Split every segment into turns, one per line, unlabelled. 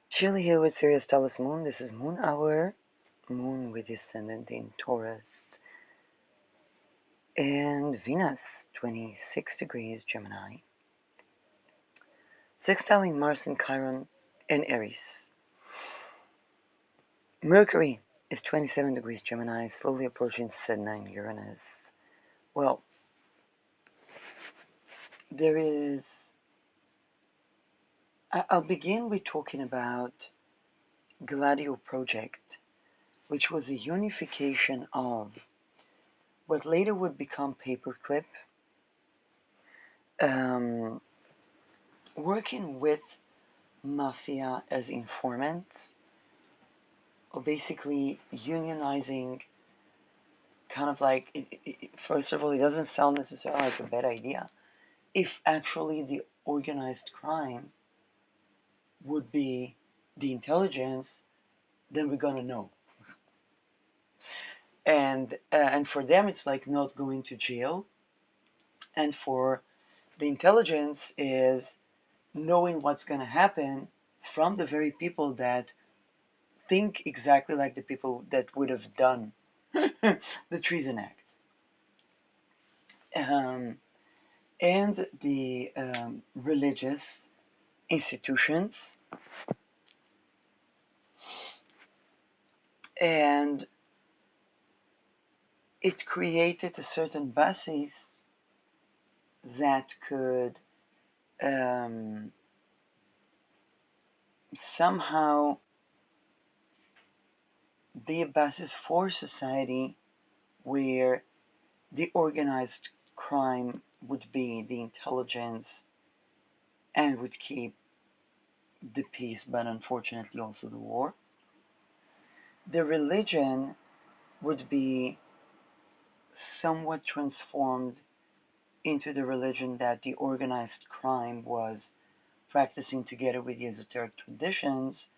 Chilly here with Sirius Taurus Moon. This is Moon Hour. Moon with Ascendant in Taurus. And Venus, 26 degrees Gemini. Sextiling Mars and Chiron in Aries. Mercury is 27 degrees Gemini, slowly approaching Saturn Uranus. Well, there is... I'll begin with talking about Gladio Project, which was a unification of what later would become Paperclip, working with mafia as informants, or basically unionizing, kind of like, first of all, it doesn't sound necessarily like a bad idea. If actually the organized crime would be the intelligence, then we're gonna know. And for them, it's like not going to jail, and for the intelligence is knowing what's gonna happen from the very people that think exactly like the people that would have done the treason acts. And the religious institutions, and it created a certain basis that could somehow be a basis for society where the organized crime would be the intelligence and would keep the peace, but unfortunately also the war. The religion would be somewhat transformed into the religion that the organized crime was practicing together with the esoteric traditions.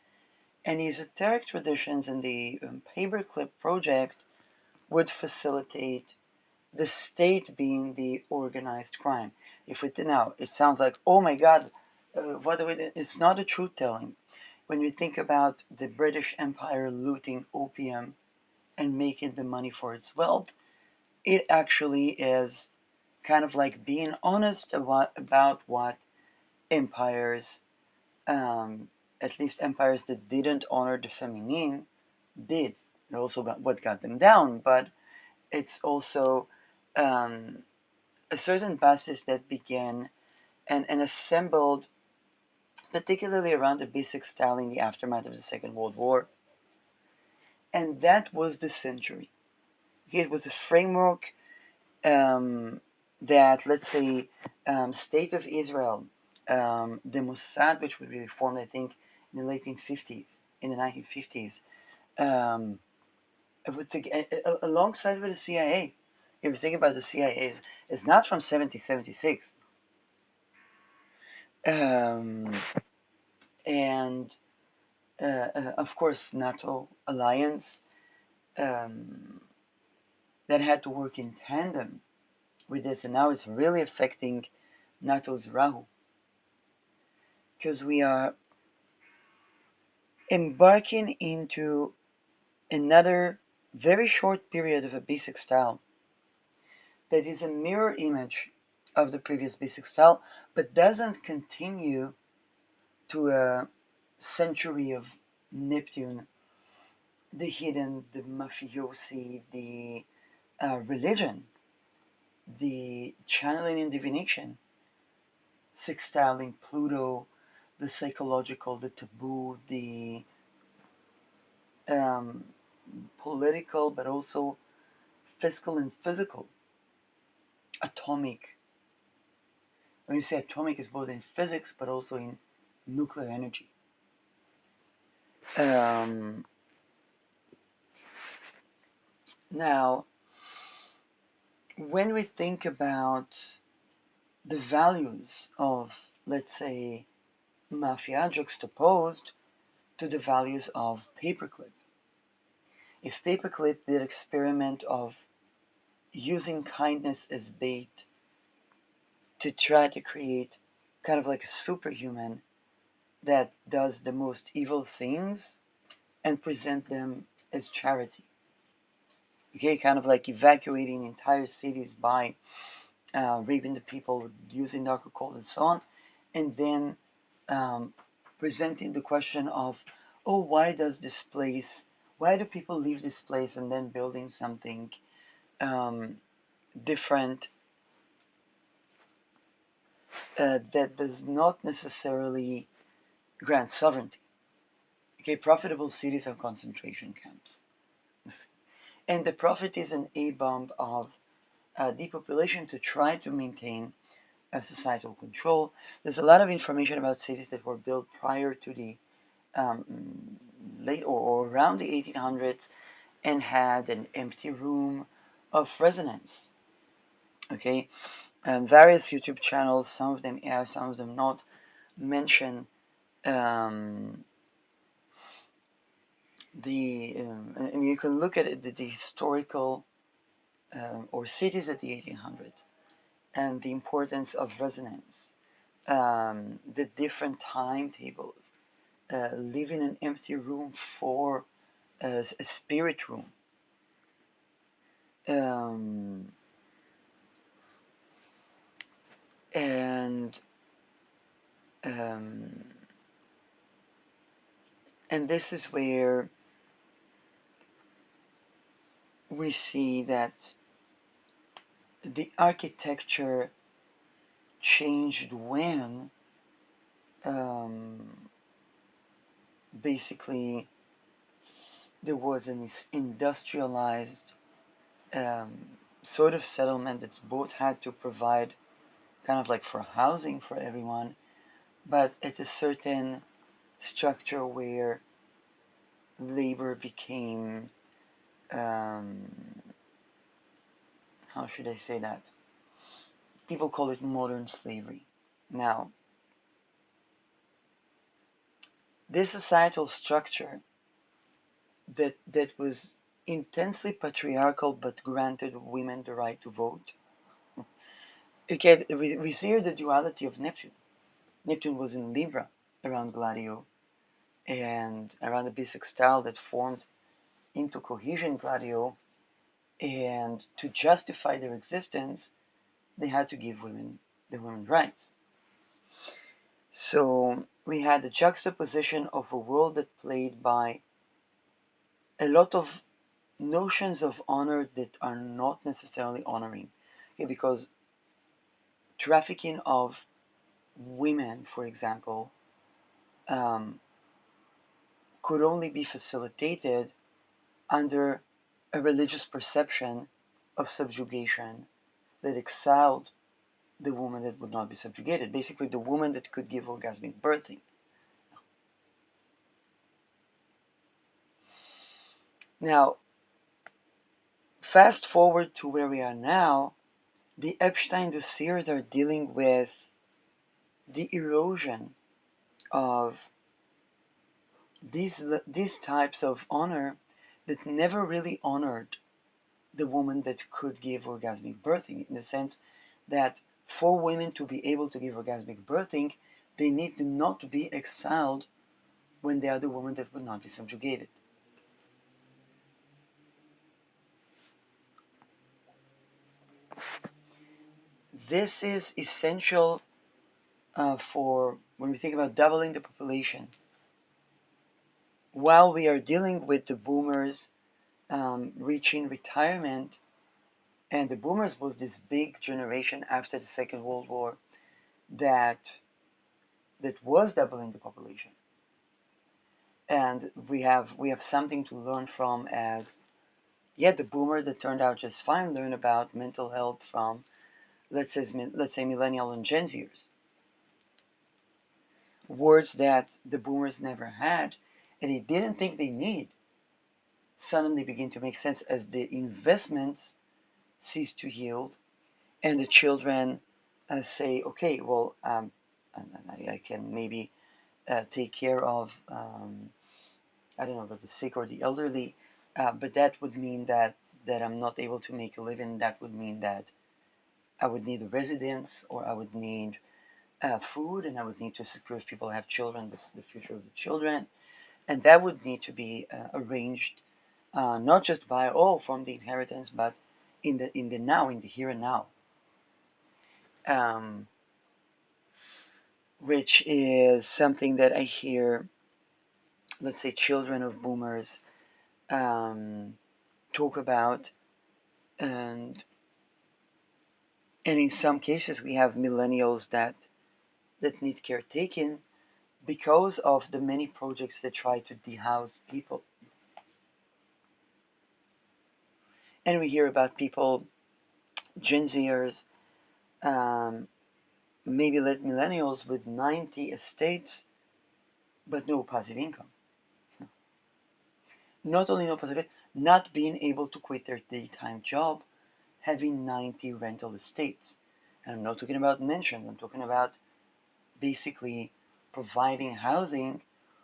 And the esoteric traditions and the Paperclip project would facilitate the state being the organized crime. If it now, it sounds like, oh my God, what do we? It's not a truth telling. When you think about the British Empire looting opium and making the money for its wealth, it actually is kind of like being honest about what empires, at least empires that didn't honor the feminine, did. It also got what got them down, but it's also um, a certain basis that began and assembled, particularly around the basic style in the aftermath of the Second World War. And that was the century. It was a framework that, let's say, State of Israel, the Mossad, which was really formed, I think, in the late 50s, in the 1950s, alongside with the CIA. If you think about the CIA, it's not from 1776. And of course, NATO alliance that had to work in tandem with this, and now it's really affecting NATO's Rahu, because we are embarking into another very short period of a basic style that is a mirror image of the previous basic style, but doesn't continue to a century of Neptune, the hidden, the mafiosi, the religion, the channeling and divination, sextiling Pluto, the psychological, the taboo, the um, political, but also fiscal and physical, atomic. When you say atomic, it's both in physics but also in nuclear energy. Um, Now, when we think about the values of, let's say, mafia juxtaposed to the values of Paperclip, if Paperclip did experiment of using kindness as bait to try to create kind of like a superhuman, that does the most evil things and present them as charity. Okay, kind of like evacuating entire cities by raping the people, using narco and so on, and then um, presenting the question of, oh, why do people leave this place and then building something um, different that does not necessarily grant sovereignty? Okay, profitable cities are concentration camps. And the profit is an A-bomb of depopulation to try to maintain societal control. There's a lot of information about cities that were built prior to the late or around the 1800s and had an empty room of residence. Okay, various YouTube channels, some of them air, some of them not, mention um, and you can look at it, the historical or cities at the 1800s and the importance of resonance, the different timetables, live in an empty room for a spirit room. Um, and um, and this is where we see that the architecture changed when um, basically there was an industrialized um, sort of settlement that both had to provide kind of like for housing for everyone, but at a certain structure where labor became, um, how should I say that? People call it modern slavery. Now, this societal structure that was intensely patriarchal but granted women the right to vote. Again, we see here the duality of Neptune. Neptune was in Libra around Gladio and around the bisextile that formed into cohesion Gladio, and to justify their existence, they had to give women the women's rights. So we had the juxtaposition of a world that played by a lot of notions of honor that are not necessarily honoring. Okay, because trafficking of women, for example, um, could only be facilitated under a religious perception of subjugation that exiled the woman that would not be subjugated, basically the woman that could give orgasmic birthing. Now, fast forward to where we are now, the Epstein dossiers are dealing with the erosion of these types of honor that never really honored the woman that could give orgasmic birthing, in the sense that for women to be able to give orgasmic birthing, they need not to be exiled when they are the woman that would not be subjugated. This is essential for when we think about doubling the population. While we are dealing with the boomers reaching retirement, and the boomers was this big generation after the Second World War that was doubling the population, and we have something to learn from as the boomer that turned out just fine learn about mental health from let's say millennial and Gen Zers, words that the boomers never had and they didn't think they need suddenly begin to make sense as the investments cease to yield and the children say, okay, well, I can maybe take care of, I don't know, the sick or the elderly, but that would mean that I'm not able to make a living. That would mean that I would need a residence or I would need food, and I would need to secure if people have children, the future of the children, and that would need to be arranged not just by from the inheritance, but in the now, in the here and now, um, which is something that I hear, let's say, children of boomers um, talk about, and in some cases we have millennials that need caretaking because of the many projects that try to dehouse people. And we hear about people, Gen Zers, um, maybe let millennials with 90 estates, but no passive income. Not only no passive, not being able to quit their daytime job, having 90 rental estates. And I'm not talking about mansions, I'm talking about basically providing housing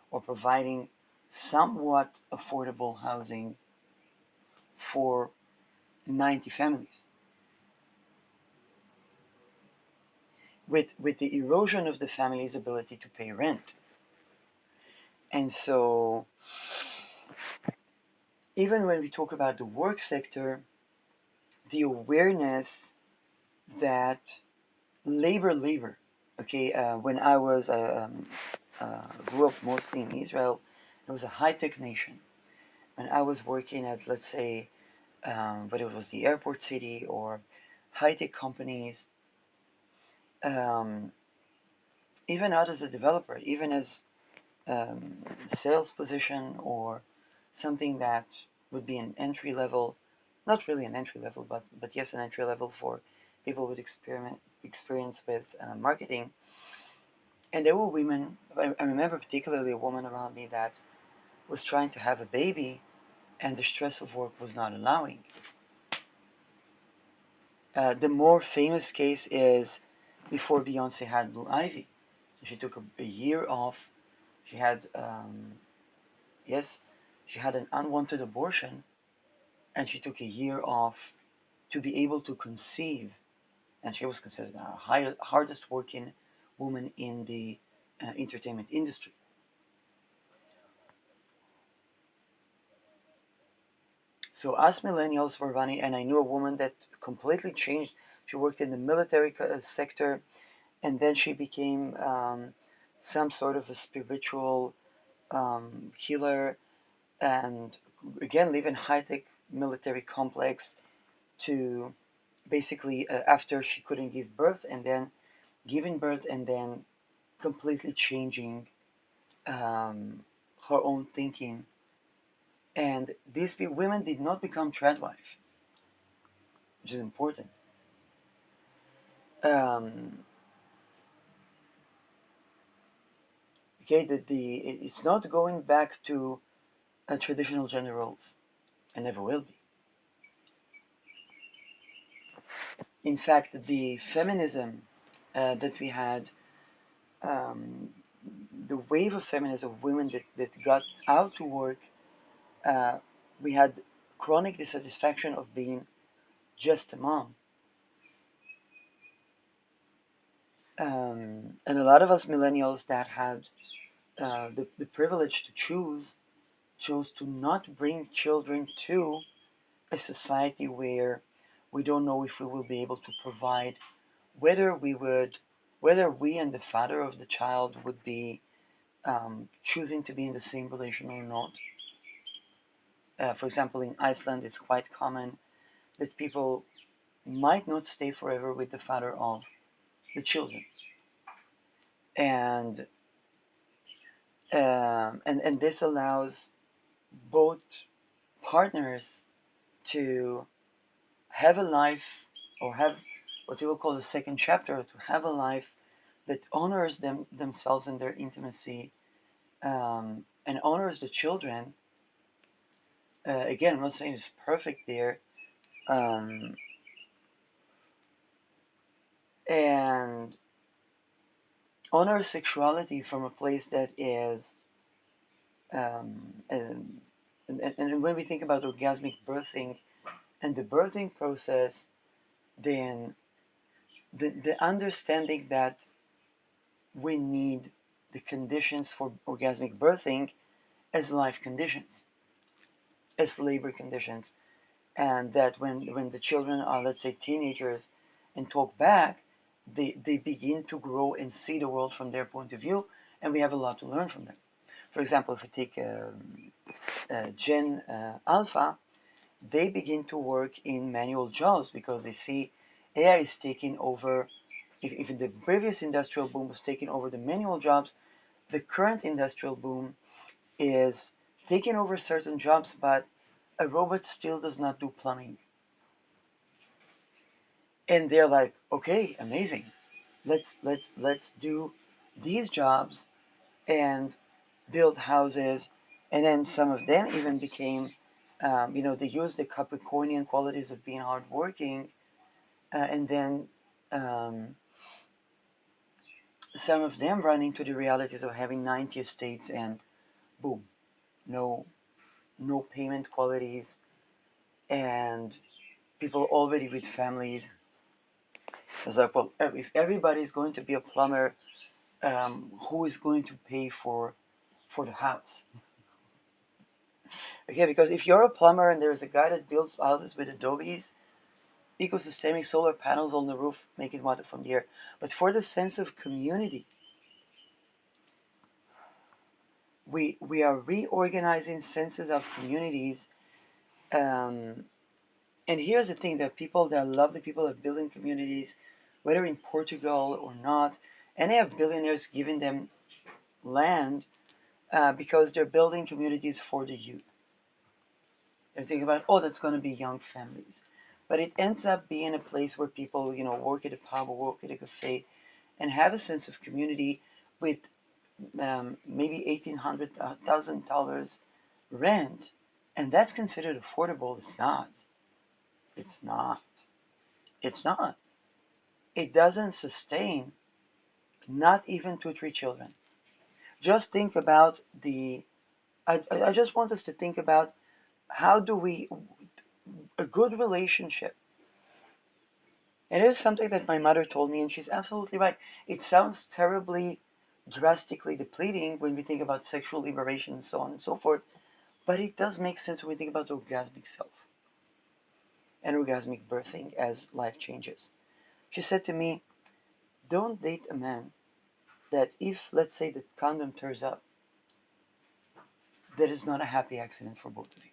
or providing somewhat affordable housing for 90 families. With the erosion of the family's ability to pay rent. And so, even when we talk about the work sector, the awareness that labor, okay, when I was grew up mostly in Israel, it was a high-tech nation. When I was working at, let's say, whether it was the airport city or high-tech companies, um, even not as a developer, even as sales position or something that would be an entry level, not really an entry level, but yes, an entry level for people with experience with marketing. And there were women. I remember particularly a woman around me that was trying to have a baby, and the stress of work was not allowing. The more famous case is before Beyonce had Blue Ivy. She took a year off. She had yes, she had an unwanted abortion, and she took a year off to be able to conceive. And she was considered the hardest working woman in the entertainment industry. So us millennials were running, and I knew a woman that completely changed. She worked in the military sector, and then she became some sort of a spiritual healer, and again live in high-tech military complex to basically after she couldn't give birth, and then giving birth, and then completely changing her own thinking. And these women did not become tradwife, which is important. Um, okay, it's not going back to traditional gender roles, and never will be. In fact, the feminism that we had, um, the wave of feminism of women that got out to work, uh, we had chronic dissatisfaction of being just a mom. And a lot of us millennials that had the privilege to choose chose to not bring children to a society where we don't know if we will be able to provide, whether we would, whether we and the father of the child would be choosing to be in the same relation or not. For example, in Iceland, it's quite common that people might not stay forever with the father of the children, and and this allows both partners to have a life, or have what we will call the second chapter, to have a life that honors themselves and their intimacy, and honors the children. Again, I'm not saying it's perfect there, um, and honors sexuality from a place that is, and, and when we think about orgasmic birthing and the birthing process, then the understanding that we need the conditions for orgasmic birthing as life conditions, as labor conditions, and that when the children are, let's say, teenagers and talk back, they begin to grow and see the world from their point of view, and we have a lot to learn from them. For example, if we take Gen Alpha, they begin to work in manual jobs because they see AI is taking over. If the previous industrial boom was taking over the manual jobs, the current industrial boom is taking over certain jobs, but a robot still does not do plumbing. And they're like, okay, amazing. Let's do these jobs and build houses. And then some of them even became, they use the Capricornian qualities of being hardworking, and then um, some of them run into the realities of having 90 estates and boom, no no payment qualities, and people already with families. It's like, well, if everybody's going to be a plumber, who is going to pay for the house? Okay, because if you're a plumber and there's a guy that builds houses with adobes, ecosystemic solar panels on the roof, making water from the air. But for the sense of community, we are reorganizing senses of communities. Um, and here's the thing: that people that love the people of building communities, whether in Portugal or not, and they have billionaires giving them land because they're building communities for the youth. They're thinking about, oh, that's going to be young families. But it ends up being a place where people, work at a pub or work at a cafe and have a sense of community with maybe $1,800 rent. And that's considered affordable. It's not. It's not. It's not. It doesn't sustain not even two, three children. Just think about I just want us to think about how do we, a good relationship. It is something that my mother told me, and she's absolutely right. It sounds terribly, drastically depleting when we think about sexual liberation and so on and so forth, but it does make sense when we think about orgasmic self and orgasmic birthing as life changes. She said to me, don't date a man that if, let's say, the condom tears up, that is not a happy accident for both of you.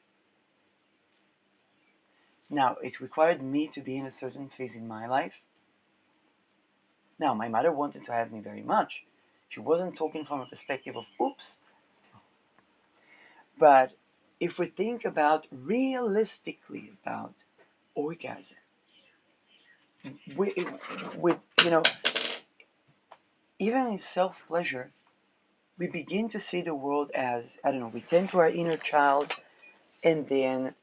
Now, it required me to be in a certain phase in my life. Now, my mother wanted to have me very much. She wasn't talking from a perspective of, oops. But if we think about realistically about orgasm, with, with even in self-pleasure, we begin to see the world as, I don't know, we tend to our inner child, and then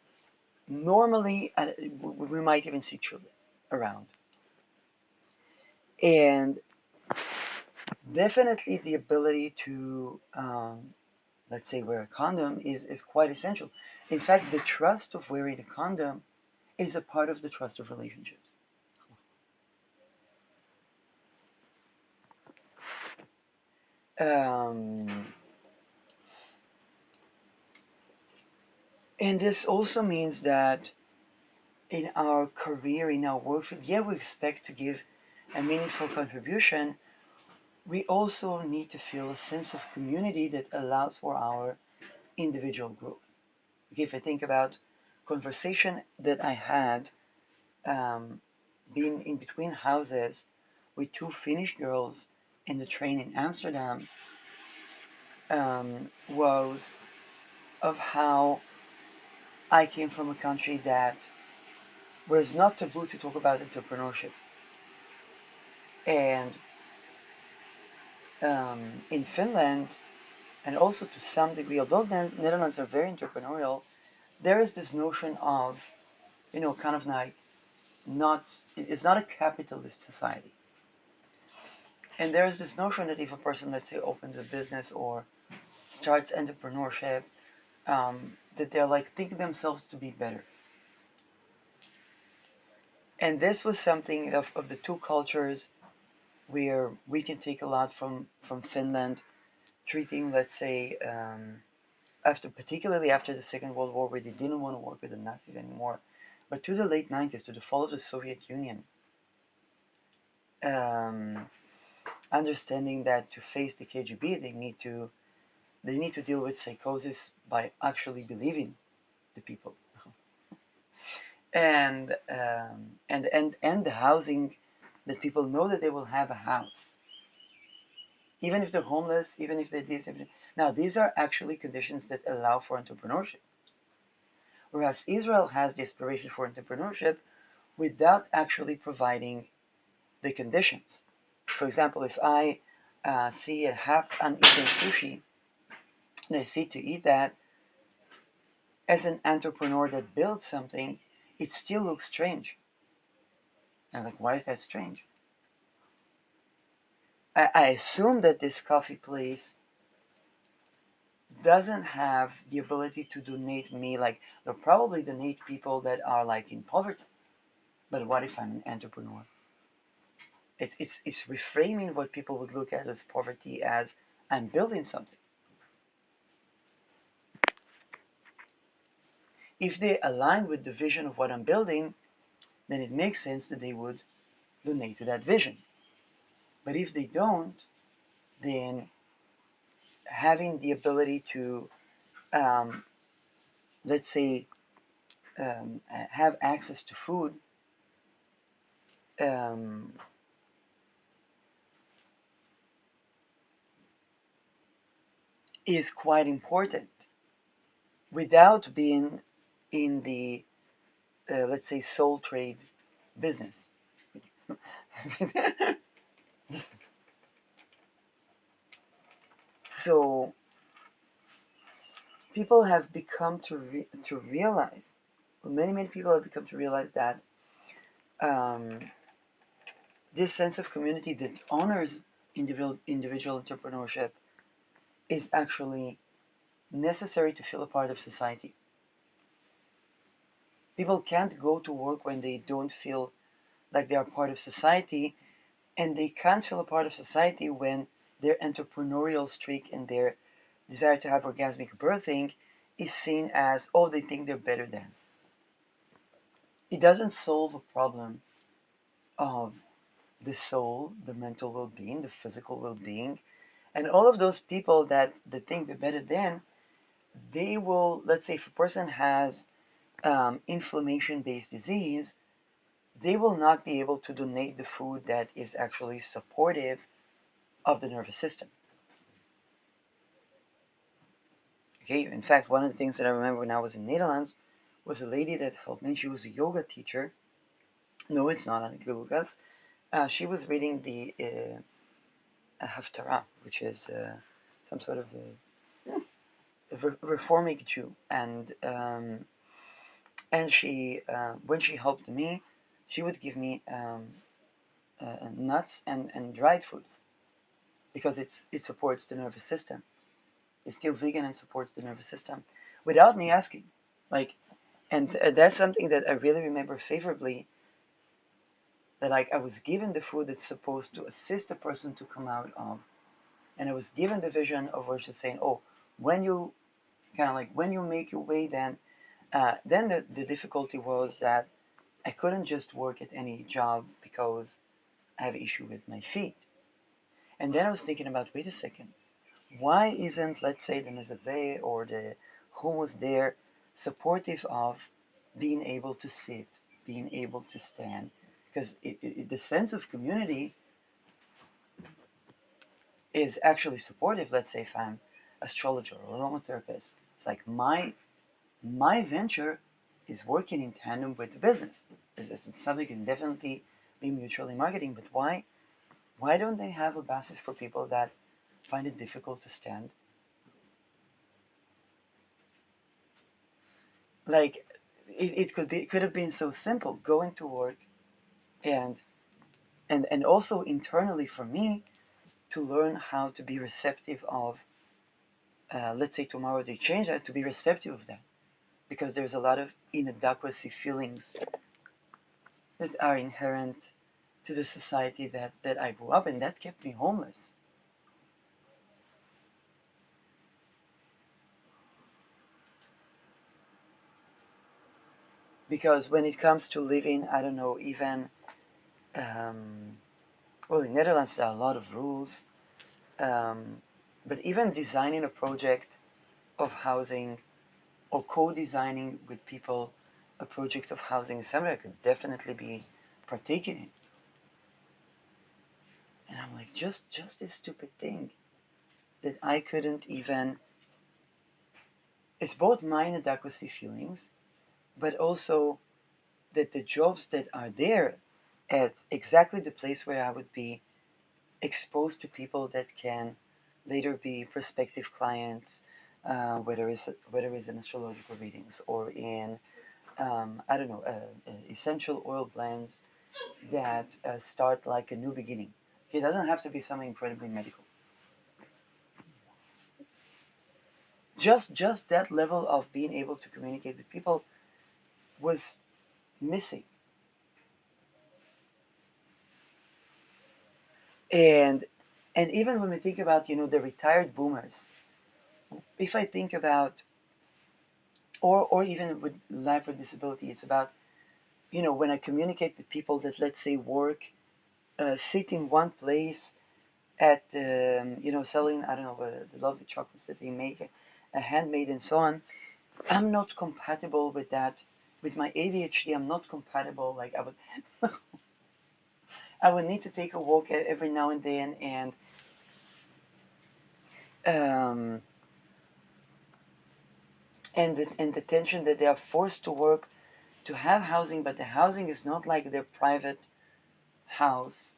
normally we might even see children around. And definitely the ability to, let's say, wear a condom is quite essential. In fact, the trust of wearing a condom is a part of the trust of relationships. Um, and this also means that in our career, in our work field, yeah, we expect to give a meaningful contribution. We also need to feel a sense of community that allows for our individual growth. Okay, if I think about conversation that I had being in between houses with two Finnish girls in the train in Amsterdam, was of how I came from a country that was not taboo to talk about entrepreneurship. And in Finland, and also to some degree, although the Netherlands are very entrepreneurial, there is this notion of, kind of like not, it's not a capitalist society. And there is this notion that if a person, let's say, opens a business or starts entrepreneurship, that they're like thinking themselves to be better. And this was something of the two cultures where we can take a lot from Finland, treating, let's say, after particularly after the Second World War, where they didn't want to work with the Nazis anymore, but to the late 90s, to the fall of the Soviet Union, um, understanding that to face the KGB, they need to deal with psychosis by actually believing the people, and the housing, that people know that they will have a house, even if they're homeless, even if they're this. Now, these are actually conditions that allow for entrepreneurship. Whereas Israel has the aspiration for entrepreneurship without actually providing the conditions. For example, if I see a half-uneaten sushi and I see to eat that, as an entrepreneur that builds something, it still looks strange. And I'm like, why is that strange? I assume that this coffee place doesn't have the ability to donate me, like they'll probably donate people that are like in poverty. But what if I'm an entrepreneur? It's reframing what people would look at as poverty as I'm building something. If they align with the vision of what I'm building, then it makes sense that they would donate to that vision. But if they don't, then having the ability to, um, let's say, have access to food, um, is quite important without being in the, let's say, soul trade business. So people have become to realize, well, many people have become to realize that um, this sense of community that honors individual entrepreneurship is actually necessary to feel a part of society. People can't go to work when they don't feel like they are part of society, and they can't feel a part of society when their entrepreneurial streak and their desire to have orgasmic birthing is seen as, oh, they think they're better than. It doesn't solve a problem of the soul, the mental well-being, the physical well-being, and all of those people that think they're better than, they will, let's say, if a person has inflammation-based disease, they will not be able to donate the food that is actually supportive of the nervous system. Okay, in fact, one of the things that I remember when I was in Netherlands was a lady that helped me. She was a yoga teacher. No, it's not on Gulugas. She was reading the Haftarah, which is some sort of a reformic Jew, and she, when she helped me, she would give me nuts and dried foods because it supports the nervous system. It's still vegan and supports the nervous system without me asking. Like, and that's something that I really remember favorably. That, like, I was given the food that's supposed to assist the person to come out of, and I was given the vision of where she's saying, "Oh, when you kind of like when you make your way, then the difficulty was that I couldn't just work at any job because I have an issue with my feet." And then I was thinking about, wait a second, why isn't, let's say, the mezaveh or the hummus there supportive of being able to sit, being able to stand? Because the sense of community is actually supportive. Let's say if I'm astrologer or aromatherapist, it's like my venture is working in tandem with the business. It's something that can definitely be mutually marketing. But why don't they have a basis for people that find it difficult to stand? Like, it could have been so simple, going to work, and and also internally for me to learn how to be receptive of, let's say tomorrow they change that, to be receptive of that, because there's a lot of inadequacy feelings that are inherent to the society that I grew up in. That kept me homeless. Because when it comes to living, I don't know, even, um, well, in Netherlands there are a lot of rules, um, but even designing a project of housing or co-designing with people a project of housing is something I could definitely be partaking in. And I'm like, just this stupid thing that I couldn't even. It's both my inadequacy feelings, but also that the jobs that are there at exactly the place where I would be exposed to people that can later be prospective clients, whether it's in astrological readings or in I don't know essential oil blends that start like a new beginning. It doesn't have to be something incredibly medical. Just that level of being able to communicate with people was missing. And even when we think about the retired boomers, if I think about or even with life or disability, it's about when I communicate with people that, let's say, work, sit in one place at selling, I don't know, the lovely chocolates that they make, handmade and so on. I'm not compatible with that. With my ADHD, I'm not compatible. Like I would need to take a walk every now and then, um, and the tension that they are forced to work to have housing, but the housing is not like their private house,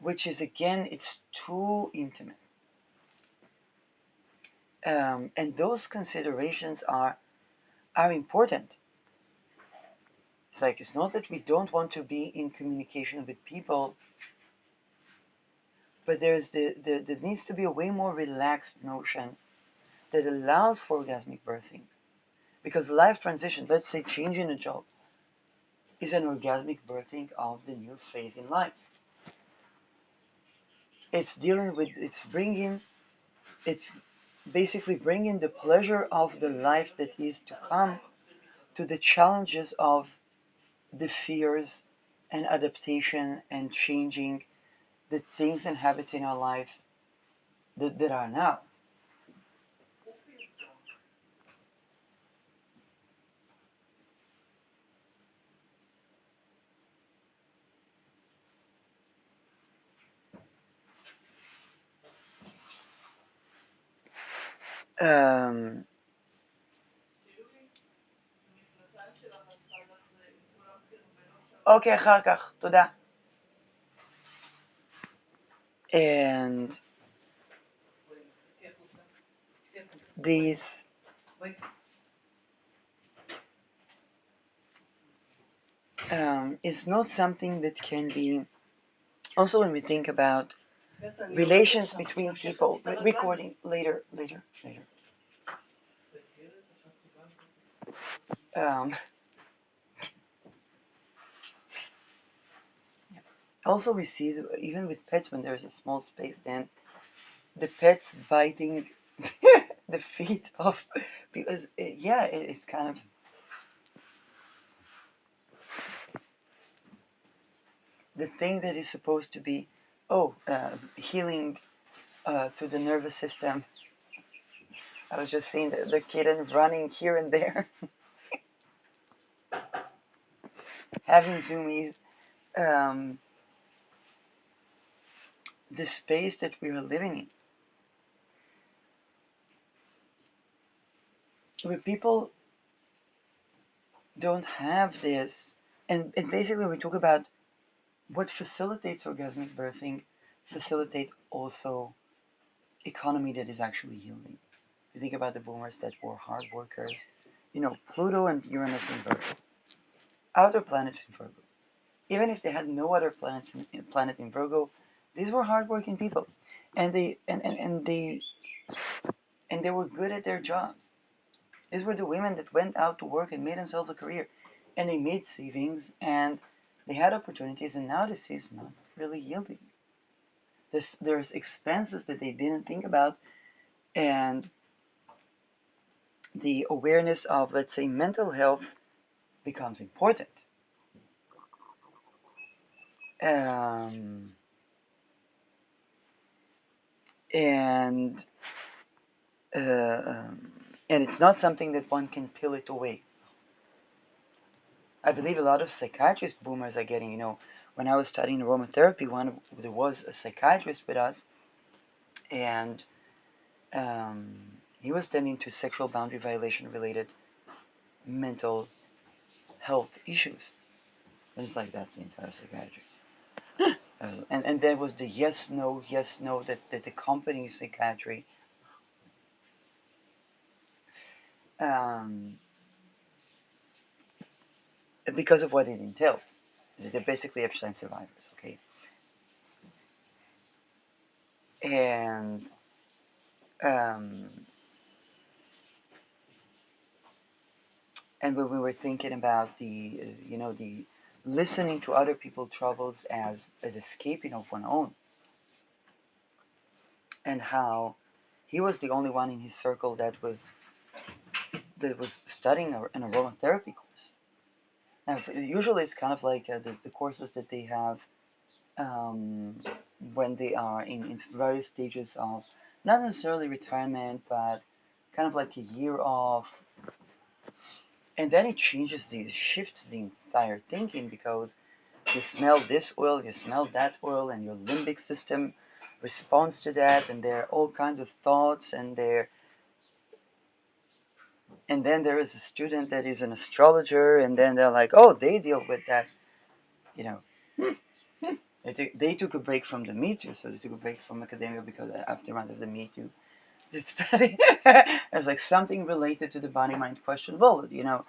which is, again, it's too intimate. And those considerations are important. It's like, it's not that we don't want to be in communication with people, but there needs to be a way more relaxed notion that allows for orgasmic birthing. Because life transition, let's say changing a job, is an orgasmic birthing of the new phase in life. It's basically bringing the pleasure of the life that is to come to the challenges of the fears and adaptation and changing the things and habits in our life that are now. Um, אוקיי, אחר כך, תודה. And this is not something that can be. Also, when we think about relations between people, recording later. Um, Also, we see even with pets, when there's a small space, then the pets biting the feet of, because it's kind of the thing that is supposed to be, healing to the nervous system. I was just seeing the kitten running here and there, having zoomies. Um, the space that we are living in, where people don't have this, and basically we talk about what facilitates orgasmic birthing, facilitate also economy that is actually yielding. If you think about the boomers that were hard workers, Pluto and Uranus in Virgo, outer planets in Virgo. Even if they had no other planet in Virgo, these were hardworking people, and they were good at their jobs. These were the women that went out to work and made themselves a career, and they made savings, and They had opportunities, and now this is not really yielding. There's expenses that they didn't think about, and the awareness of, let's say, mental health becomes important. Um, and uh, um, and it's not something that one can peel it away. I believe a lot of psychiatrist boomers are getting, when I was studying aromatherapy, there was a psychiatrist with us, and um, he was tending to sexual boundary violation related mental health issues. And it's like, that's the entire psychiatry. And there was the yes, no that accompanies psychiatry, um, because of what it entails. They're basically abstinence survivors, okay? And um, and when we were thinking about the listening to other people's troubles as escaping of one own, and how he was the only one in his circle that was studying an aromatherapy course. Now, usually it's kind of like the courses that they have um, when they are in various stages of not necessarily retirement, but kind of like a year off, and then it shifts the entire thinking, because you smell this oil, you smell that oil, and your limbic system responds to that, and there are all kinds of thoughts, and then there is a student that is an astrologer, and then they're like, oh, they deal with that, you know. They took a break from the Me Too, so they took a break from academia because aftermath of the Me Too, they study as like something related to the body-mind question. Well, so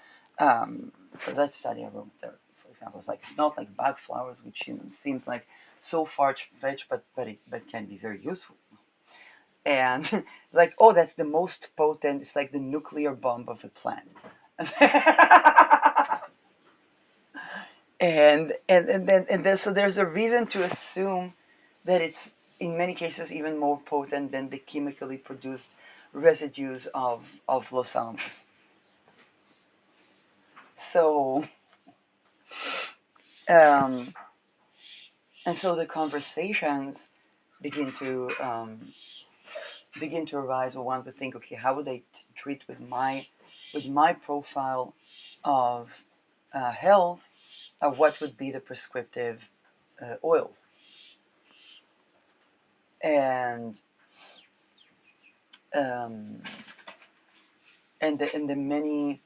let's study aromatherapy, for example. It's not like bug flowers, which seems like so far-fetched, but can be very useful. And it's like, oh, that's the most potent. It's like the nuclear bomb of a plant. And then so there's a reason to assume that it's in many cases even more potent than the chemically produced residues of Los Alamos. So um, and so the conversations begin to arise. Where one would think, okay, how would I treat with my profile of health? What would be the prescriptive oils? And um, and the many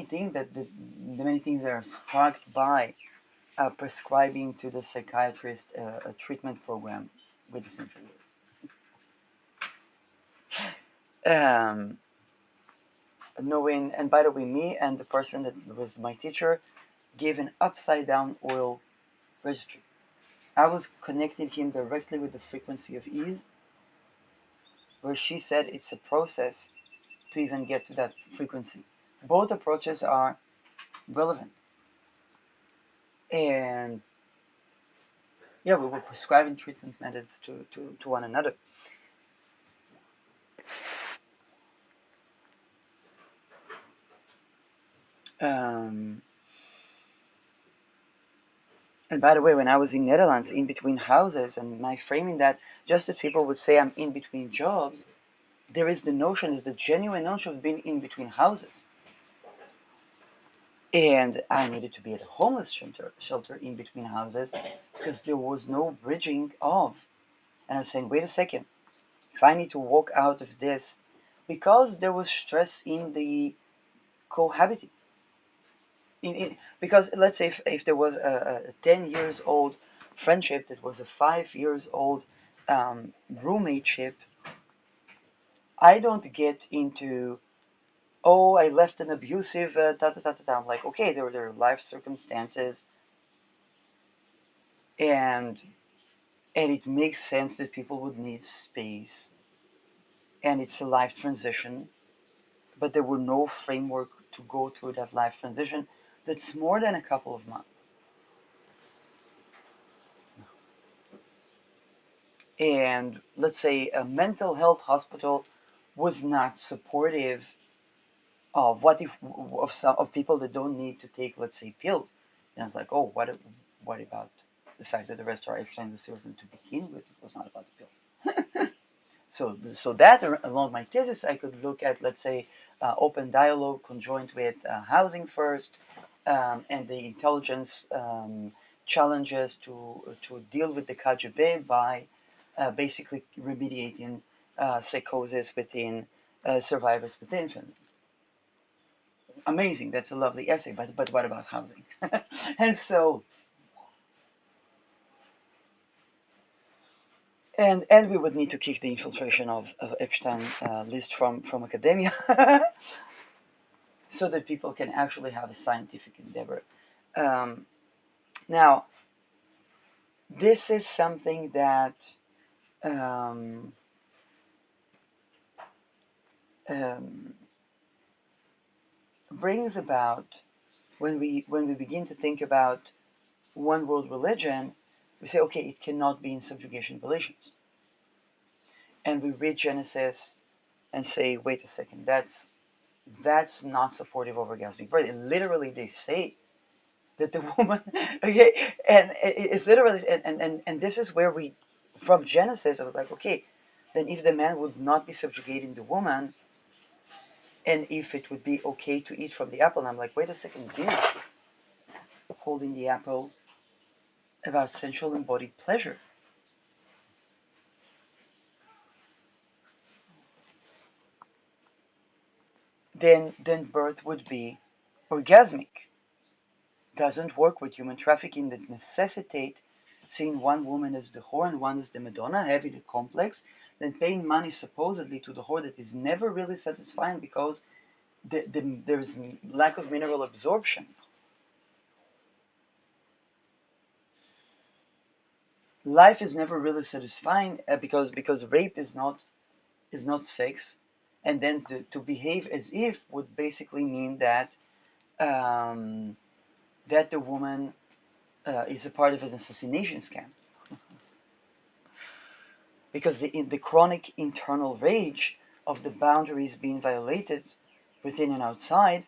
things that are sparked by prescribing to the psychiatrist a treatment program with essential oils. Knowing, and by the way, me and the person that was my teacher gave an upside down oil registry. I was connecting him directly with the frequency of ease, where she said it's a process to even get to that frequency. Both approaches are relevant. And yeah, we were prescribing treatment methods to one another. Um, and by the way, when I was in Netherlands, in between houses, and my framing that, just as people would say I'm in between jobs, there is the genuine notion of being in between houses. And I needed to be at a homeless shelter in between houses because there was no bridging of. And I was saying, wait a second, if I need to walk out of this, because there was stress in the cohabiting. Because let's say if there was a 10 years old friendship that was a 5 years old roommateship, I don't get into, oh, I left an abusive ta ta ta ta ta. I'm like, okay, there are life circumstances, and it makes sense that people would need space, and it's a life transition, but there were no framework to go through that life transition that's more than a couple of months. And let's say a mental health hospital was not supportive of what if of some of people that don't need to take, let's say, pills. And it's like, oh, what about the fact that the restoration was chosen to begin with? It was not about the pills. So that along my thesis, I could look at, let's say, open dialogue conjoined with housing first, and the intelligence challenges to deal with the KGB by basically remediating psychosis within survivors within Finland. Amazing, that's a lovely essay, but what about housing? and so and we would need to kick the infiltration of Epstein list from academia so that people can actually have a scientific endeavor. Um, Now, this is something that um, um, brings about when we begin to think about one world religion. We say, okay, it cannot be in subjugation relations, and we read Genesis and say, wait a second, that's not supportive of orgasmic birth. And literally, they say that the woman, okay, and it's literally, and this is where we, from Genesis, I was like, okay, then if the man would not be subjugating the woman, and if it would be okay to eat from the apple, and I'm like, wait a second, this holding the apple about sensual embodied pleasure, then birth would be orgasmic. Doesn't work with human trafficking that necessitate seeing one woman as the whore and one as the Madonna, having a complex, then paying money supposedly to the whore that is never really satisfying because there's lack of mineral absorption. Life is never really satisfying because rape is not sex, and then to behave as if would basically mean um, that the woman is a part of an assassination scam. Because the chronic internal rage of the boundaries being violated within and outside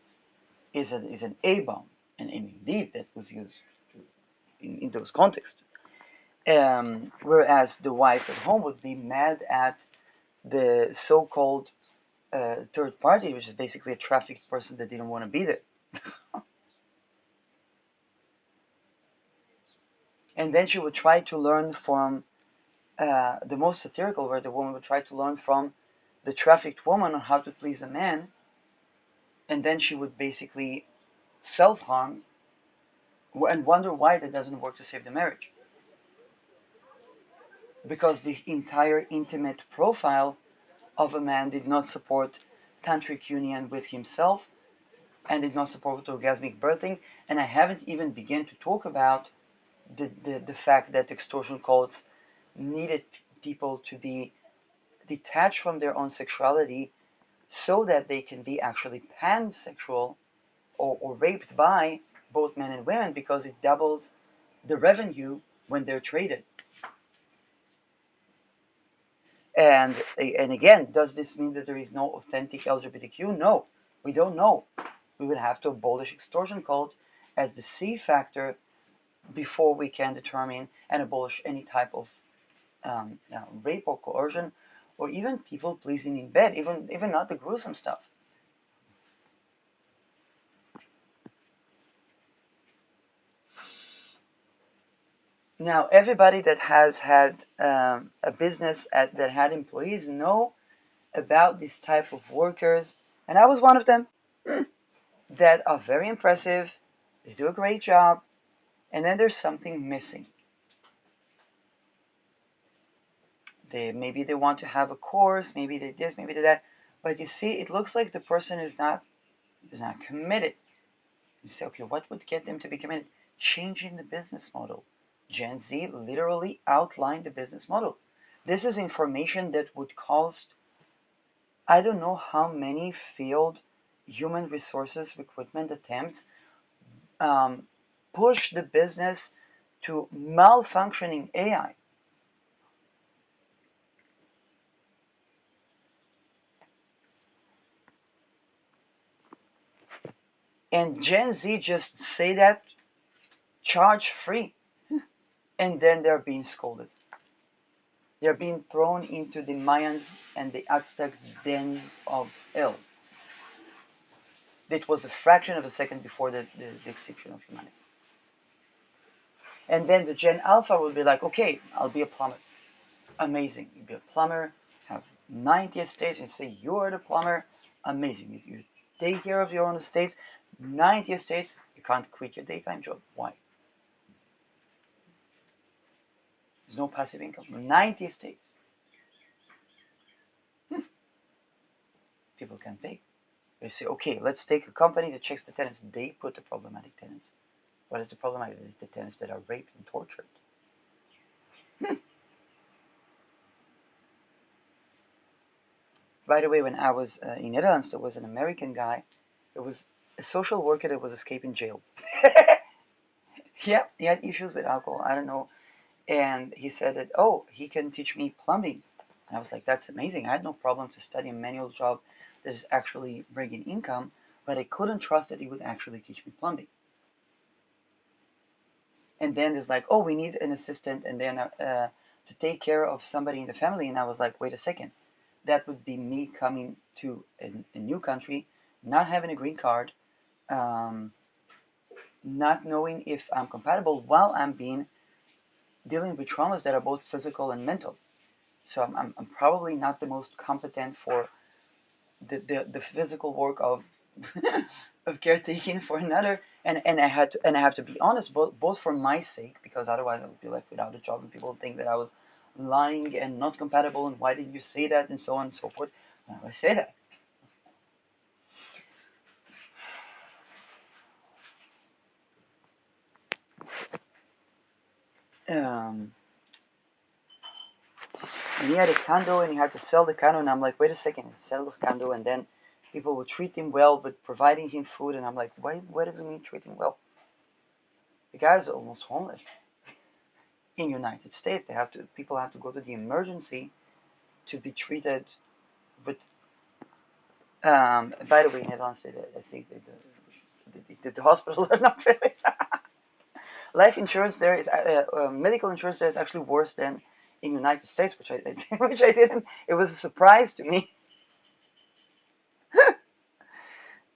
is an A bomb, and indeed that was used in those contexts. Whereas the wife at home would be mad at the so-called third party, which is basically a trafficked person that didn't want to be there. And then she would try to learn from the most satirical, where the woman would try to learn from the trafficked woman on how to please a man, and then she would basically self-harm and wonder why that doesn't work to save the marriage. Because the entire intimate profile of a man did not support tantric union with himself and did not support orgasmic birthing. And I haven't even begun to talk about the fact that extortion cults needed people to be detached from their own sexuality so that they can be actually pansexual or raped by both men and women because it doubles the revenue when they're traded. And again, does this mean that there is no authentic LGBTQ? No, we don't know. We would have to abolish extortion cult as the C factor before we can determine and abolish any type of rape or coercion, or even people pleasing in bed, even not the gruesome stuff. Now, everybody that has had a business that had employees know about this type of workers, and I was one of them, that are very impressive. They do a great job, and then there's something missing. Maybe they want to have a course, maybe they this, maybe they that, but you see, it looks like the person is not committed. You say, okay, what would get them to be committed? Changing the business model. Gen Z literally outlined the business model. This is information that would cost, I don't know how many failed human resources recruitment attempts push the business to malfunctioning AI. And Gen Z just say that charge free, and then they're being scolded. They're being thrown into the Mayans and the Aztecs' dens of hell. It was a fraction of a second before the extinction of humanity. And then the Gen Alpha will be like, okay, I'll be a plumber. Amazing. You be a plumber, have 90 estates, and say you're the plumber. Amazing. You take care of your own estates, 90 estates, you can't quit your daytime job. Why? There's no passive income. 90 estates. People can pay. They say, okay, let's take a company that checks the tenants. They put the problematic tenants. What is the problematic? It is the tenants that are raped and tortured. By the way, when I was in Netherlands, there was an American guy. There was a social worker that was escaping jail. Yeah, he had issues with alcohol. I don't know. And he said that, oh, he can teach me plumbing. And I was like, that's amazing. I had no problem to study a manual job that is actually bringing income, but I couldn't trust that he would actually teach me plumbing. And then there's like, oh, we need an assistant, and then to take care of somebody in the family. And I was like, wait a second, that would be me coming to a new country, not having a green card, um, not knowing if I'm compatible while I'm being dealing with traumas that are both physical and mental. So I'm probably not the most competent for the physical work of of caretaking for another, and I have to be honest, both for my sake, because otherwise I would be left without a job and people would think that I was lying and not compatible, and why did you say that, and so on and so forth. Now I say that. Um, and he had a condo and he had to sell the condo, and I'm like, wait a second, sell the condo, and then people would treat him well, but providing him food, and I'm like, why? What does it mean treat him well? The guy's almost homeless. In United States, people have to go to the emergency to be treated with. By the way, in Netherlands, I think the hospitals are not really. Life insurance there is medical insurance there is actually worse than in United States, which I didn't. It was a surprise to me.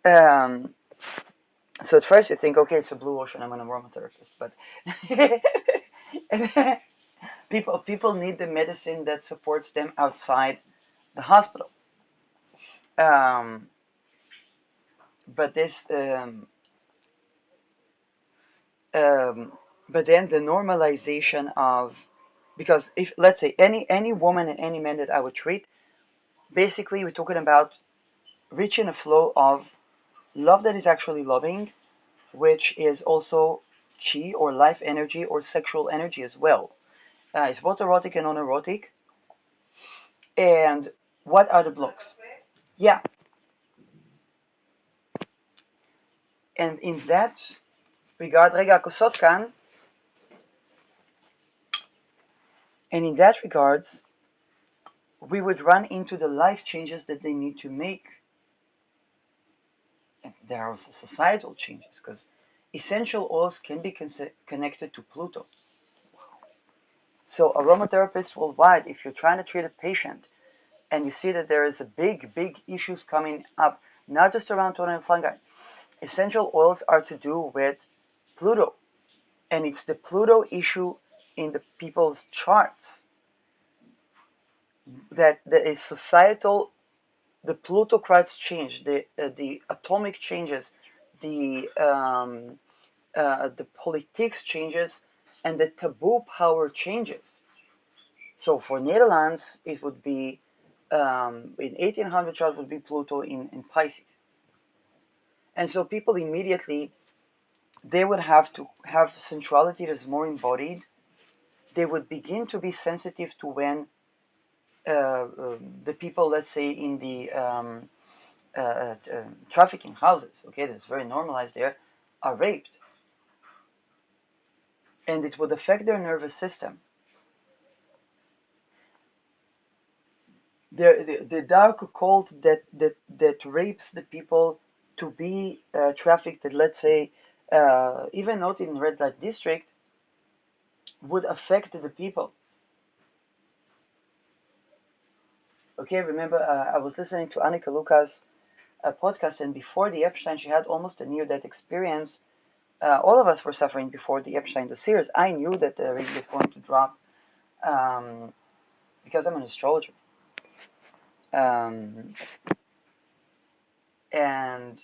Um, so at first you think, okay, it's a blue ocean. I'm an aromatherapist, but people need the medicine that supports them outside the hospital. Um, but this um, but then the normalization of, because if let's say any woman and any man that I would treat, basically we're talking about reaching a flow of love that is actually loving, which is also chi or life energy or sexual energy as well. It's both erotic and non-erotic. And what are the blocks? Yeah, and in that regard, Rega Kosotkan, and in that regards, we would run into the life changes that they need to make. And there are also societal changes, because essential oils can be connected to Pluto. So aromatherapists worldwide, if you're trying to treat a patient and you see that there is a big issues coming up, not just around total and fungi, essential oils are to do with Pluto. And it's the Pluto issue in the people's charts that there is societal, the plutocrats change, the atomic changes, the politics changes, and the taboo power changes. So for Netherlands, it would be in 1800 chart would be Pluto in Pisces, and so people immediately they would have to have sensuality that is more embodied. They would begin to be sensitive to when the people, let's say, in the trafficking houses, okay, that's very normalized there, are raped. and it would affect their nervous system. The dark occult that rapes the people to be trafficked, let's say, even not in red light district, would affect the people. Okay, remember, I was listening to Annika Lukas' podcast, and before the Epstein, she had almost a near-death experience. All of us were suffering before the Epstein dossiers. I knew that the rate was going to drop um, because I'm an astrologer. Um, and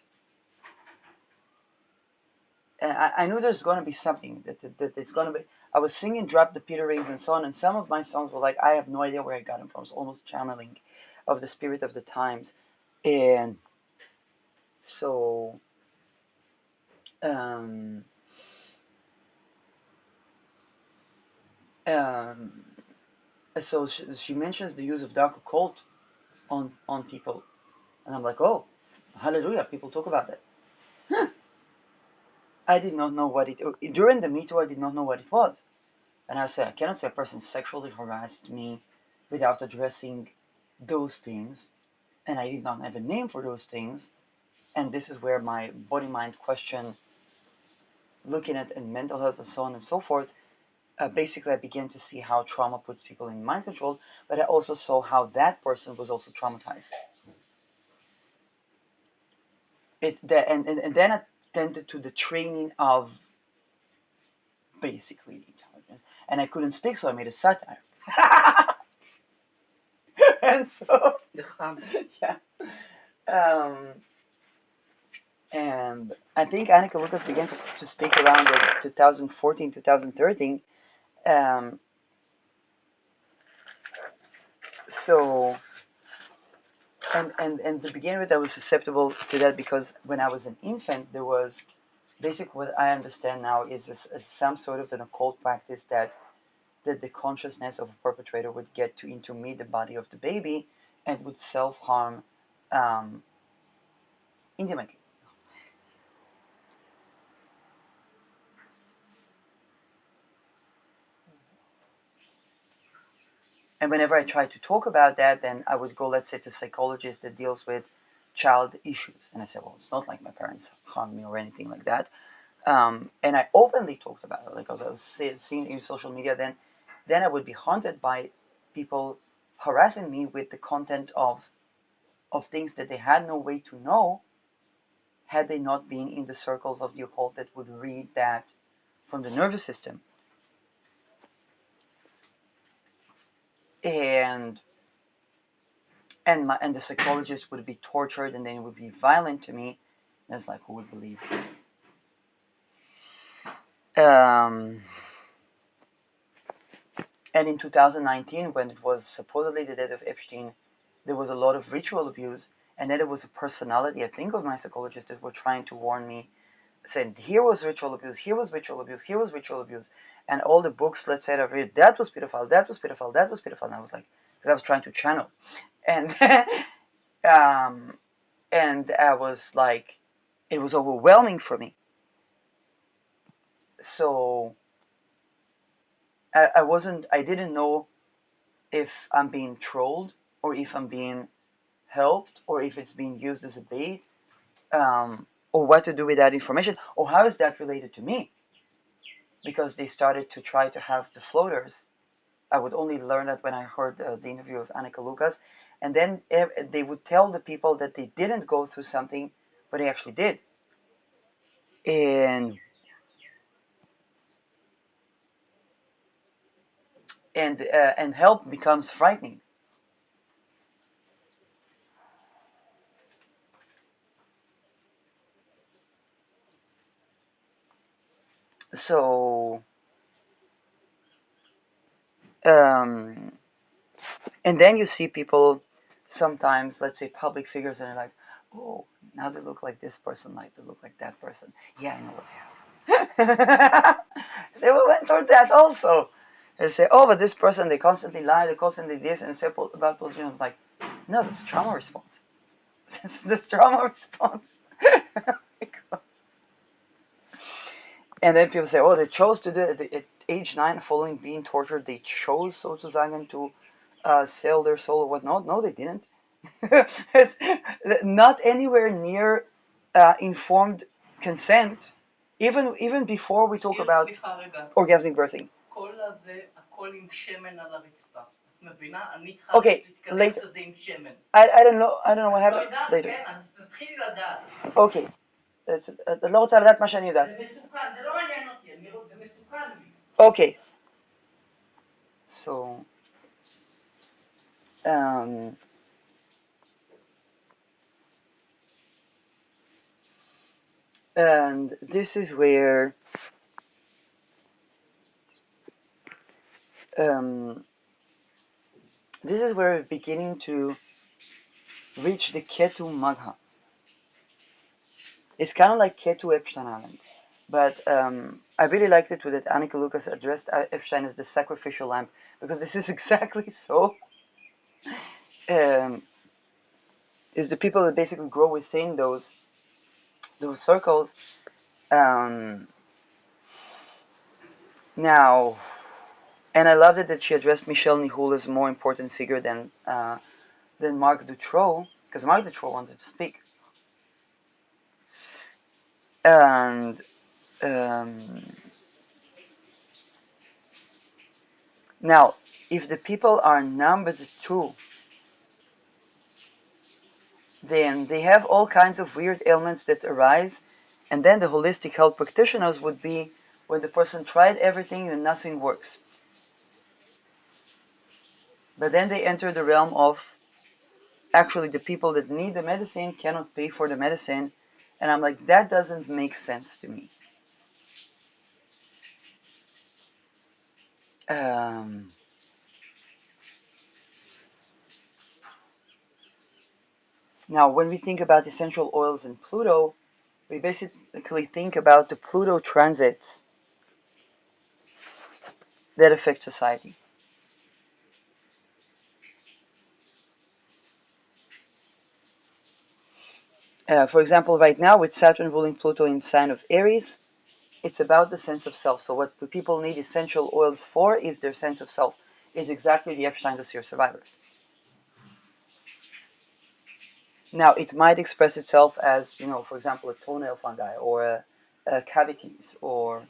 I knew there's going to be something that it's going to be. I was singing "Drop the Peter Rings" and so on, and some of my songs were like, I have no idea where I got them from. It's almost channeling of the spirit of the times, and so um, um, so she mentions the use of dark occult on people, and I'm like, oh, hallelujah! People talk about that. Huh. I did not know what it during the Me Too. I did not know what it was. And I said, I cannot say a person sexually harassed me without addressing those things. And I did not have a name for those things. And this is where my body mind question, looking at and mental health and so on and so forth, basically I began to see how trauma puts people in mind control, but I also saw how that person was also traumatized. And then I tended to the training of basically the intelligence. And I couldn't speak, so I made a satire. And so, yeah. Um, and I think Annika Lucas began to speak around 2014, 2013. Um, so, and to begin with, I was susceptible to that because when I was an infant, there was basically what I understand now is some sort of an occult practice that the consciousness of a perpetrator would get to intermeet the body of the baby and would self-harm um, intimately. And whenever I tried to talk about that, then I would go, let's say, to a psychologist that deals with child issues. And I said, well, it's not like my parents harmed me or anything like that. And I openly talked about it. Like I was seeing in social media, then I would be haunted by people harassing me with the content of things that they had no way to know had they not been in the circles of the occult that would read that from the nervous system. And and the psychologist would be tortured and then it would be violent to me. And it's like, who would believe? Um, and in 2019, when it was supposedly the death of Epstein, there was a lot of ritual abuse, and then there was a personality, I think, of my psychologist that were trying to warn me, saying, here was ritual abuse, here was ritual abuse, here was ritual abuse, and all the books, let's say, I've read, that was pedophile, that was pedophile, that was pedophile, and I was like, because I was trying to channel, and um, and I was like, it was overwhelming for me. So I didn't know if I'm being trolled or if I'm being helped or if it's being used as a bait, or what to do with that information, or how is that related to me? Because they started to try to have the floaters. I would only learn that when I heard the interview of Annika Lucas, and then they would tell the people that they didn't go through something, but they actually did, and and help becomes frightening. So um, and then you see people sometimes, let's say public figures, and they're like, oh, now they look like this person, like they look like that person. Yeah, I know what they have. They went through that also. They say, oh, but this person, they constantly lie, they constantly this, and say about politicians. Like, no, that's trauma response. That's trauma response. And then people say, oh, they chose to do it. age 9, following being tortured, they chose sozusagen to sell their soul or whatnot. No, they didn't. It's not anywhere near informed consent. Even before we talk about orgasmic birthing. Okay, later. I don't know what happened. later. אוקיי, את לא רוצה לדעת מה שאני יודעת. זה מסוכן, זה לא מעניין אותי, זה מסוכן לי. אוקיי. So, and this is where we're beginning to reach the Ketu Magha. It's kind of like Ketu Epstein Island. But I really liked it that Annika Lucas addressed Epstein as the sacrificial lamb, because this is exactly so. Is the people that basically grow within those circles. Now, and I loved it that she addressed Michel Nihul as a more important figure than Marc Dutroux, because Marc Dutroux wanted to speak. And now, if the people are numbered 2, then they have all kinds of weird ailments that arise, and then the holistic health practitioners would be when the person tried everything and nothing works. But then they enter the realm of actually the people that need the medicine cannot pay for the medicine, and I'm like, that doesn't make sense to me. Now, when we think about essential oils and Pluto, we basically think about the Pluto transits that affect society. For example, right now with Saturn ruling Pluto in sign of Aries, it's about the sense of self. So what the people need essential oils for is their sense of self. It's exactly the Epstein dossier survivors. Now, it might express itself as, for example, a toenail fungi or cavities or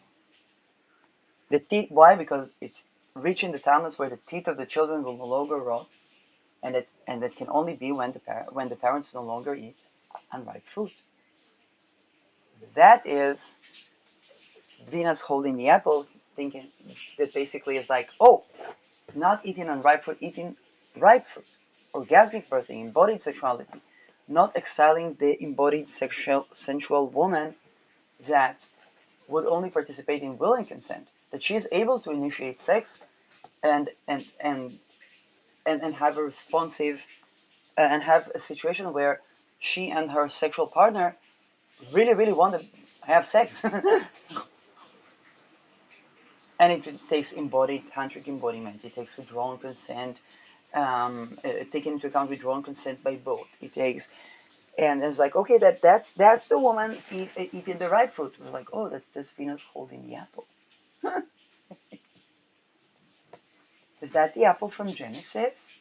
the teeth. Why? Because it's reaching the timeless where the teeth of the children will no longer rot, and that can only be when the parents no longer eat unripe fruit. That is Venus holding the apple, thinking that basically is like, oh, not eating unripe fruit, eating ripe fruit. Orgasmic birthing, embodied sexuality, not exiling the embodied sensual woman that would only participate in will and consent, that she is able to initiate sex and have a responsive and have a situation where she and her sexual partner really, really want to have sex. And it takes embodied tantric embodiment. It takes withdrawn consent, taking into account withdrawn consent by both. It takes, and it's like, okay, that's the woman eating the ripe fruit. We're like, oh, that's Venus holding the apple. Is that the apple from Genesis?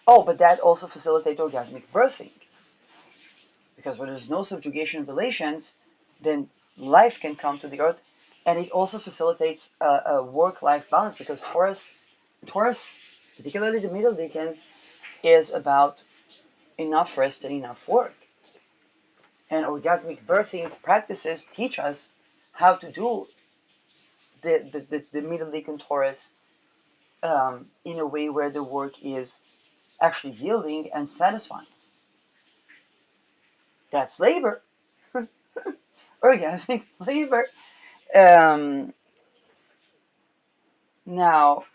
Oh, but that also facilitates orgasmic birthing. Because when there's no subjugation relations, then life can come to the earth, and it also facilitates a work-life balance, because Taurus, particularly the middle decan, is about enough rest and enough work. And orgasmic birthing practices teach us how to do the middle decan Taurus in a way where the work is actually yielding and satisfying. That's labor. Orgasmic labor. Now,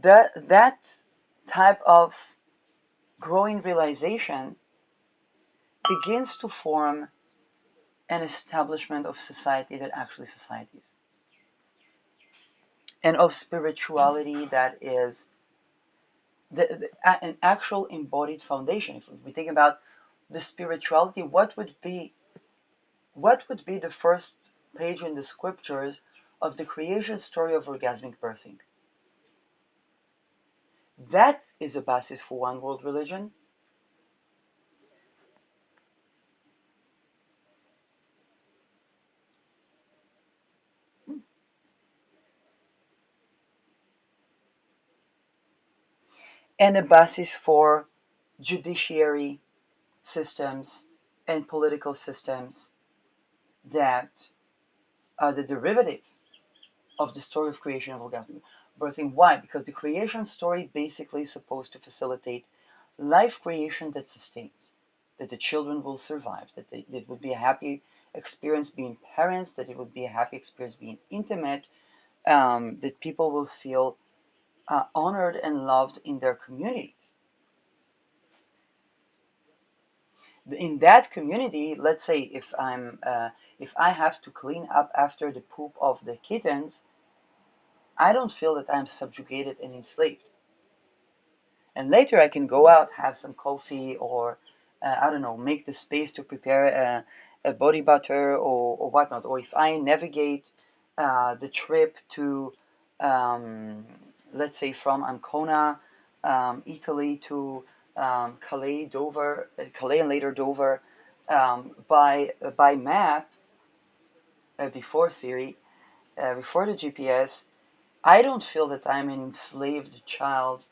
that type of growing realization begins to form an establishment of society that actually societies. and of spirituality that is an actual embodied foundation. If we think about the spirituality, what would be the first page in the scriptures of the creation story of orgasmic birthing? That is a basis for one world religion. And a basis for judiciary systems and political systems that are the derivative of the story of creation of orgasmic birthing. Why? Because the creation story basically is supposed to facilitate life creation that sustains, that the children will survive, that it would be a happy experience being parents, that it would be a happy experience being intimate, that people will feel honored and loved in their communities. In that community, let's say if I have to clean up after the poop of the kittens, I don't feel that I'm subjugated and enslaved. And later I can go out, have some coffee, or I don't know, make the space to prepare a body butter or whatnot. Or if I navigate the trip to, um, let's say, from Ancona, Italy to Calais, Dover, Calais and later Dover, by map, before Siri, before the GPS, I don't feel that I'm an enslaved child.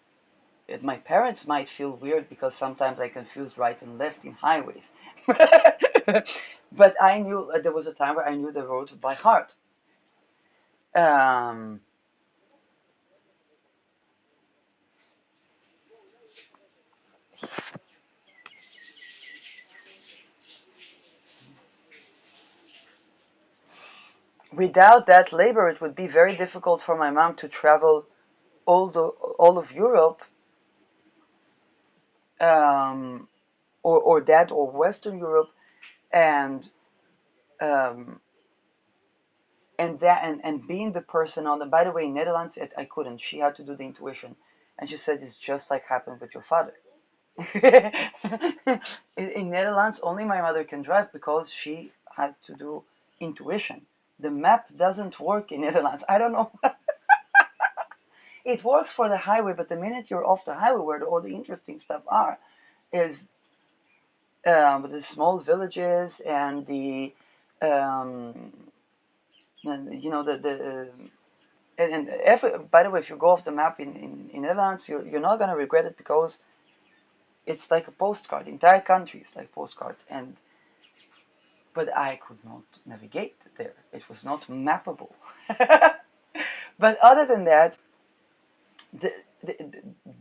My parents might feel weird because sometimes I confused right and left in highways. But I knew there was a time where I knew the road by heart. Um, Without that labor, it would be very difficult for my mom to travel all of Europe, um, or Western Europe, and um, and being the person on the. By the way, in Netherlands, I couldn't. She had to do the intuition, and she said it's just like happened with your father. In Netherlands, only my mother can drive because she had to do intuition. The map doesn't work in Netherlands. I don't know. It works for the highway, but the minute you're off the highway, where all the interesting stuff is the small villages and the um, you know the and by the way, if you go off the map in Netherlands, you're not gonna regret it because it's like a postcard. The entire country is like a postcard, and but I could not navigate there. It was not mappable. But other than that, the, the,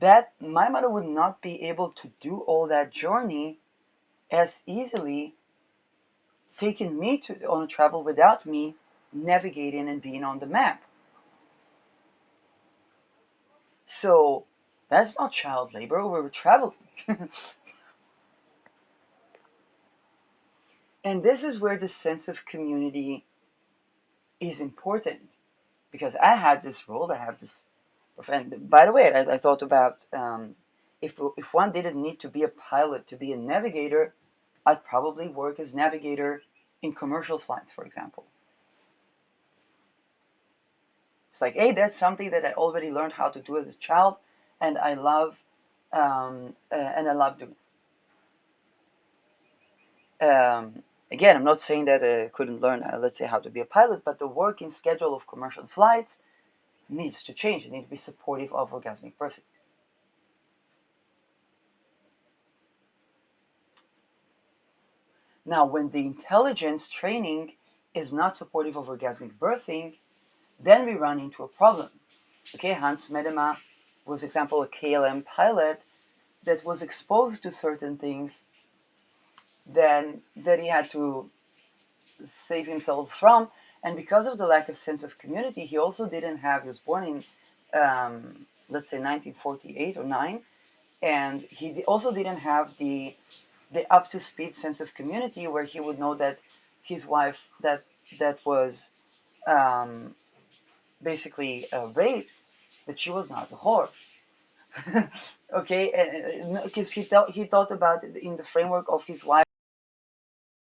that my mother would not be able to do all that journey as easily, taking me on a travel without me navigating and being on the map. So that's not child labor. We were traveling. And this is where the sense of community is important, because I had this role, I have this. And by the way, I thought about if one didn't need to be a pilot to be a navigator, I'd probably work as navigator in commercial flights, for example. It's like, hey, that's something that I already learned how to do as a child, and I love, and I love doing. Again, I'm not saying that I couldn't learn, let's say, how to be a pilot, but the working schedule of commercial flights needs to change. It needs to be supportive of orgasmic birthing. Now, when the intelligence training is not supportive of orgasmic birthing, then we run into a problem. Okay, Hans Medema was, for example, a KLM pilot that was exposed to certain things then that he had to save himself from, and because of the lack of sense of community, he also didn't have. He was born in, let's say, 1948 or 9, and he also didn't have the up to speed sense of community where he would know that his wife that was um, basically raped, that she was not a whore. Okay, because he thought about it in the framework of his wife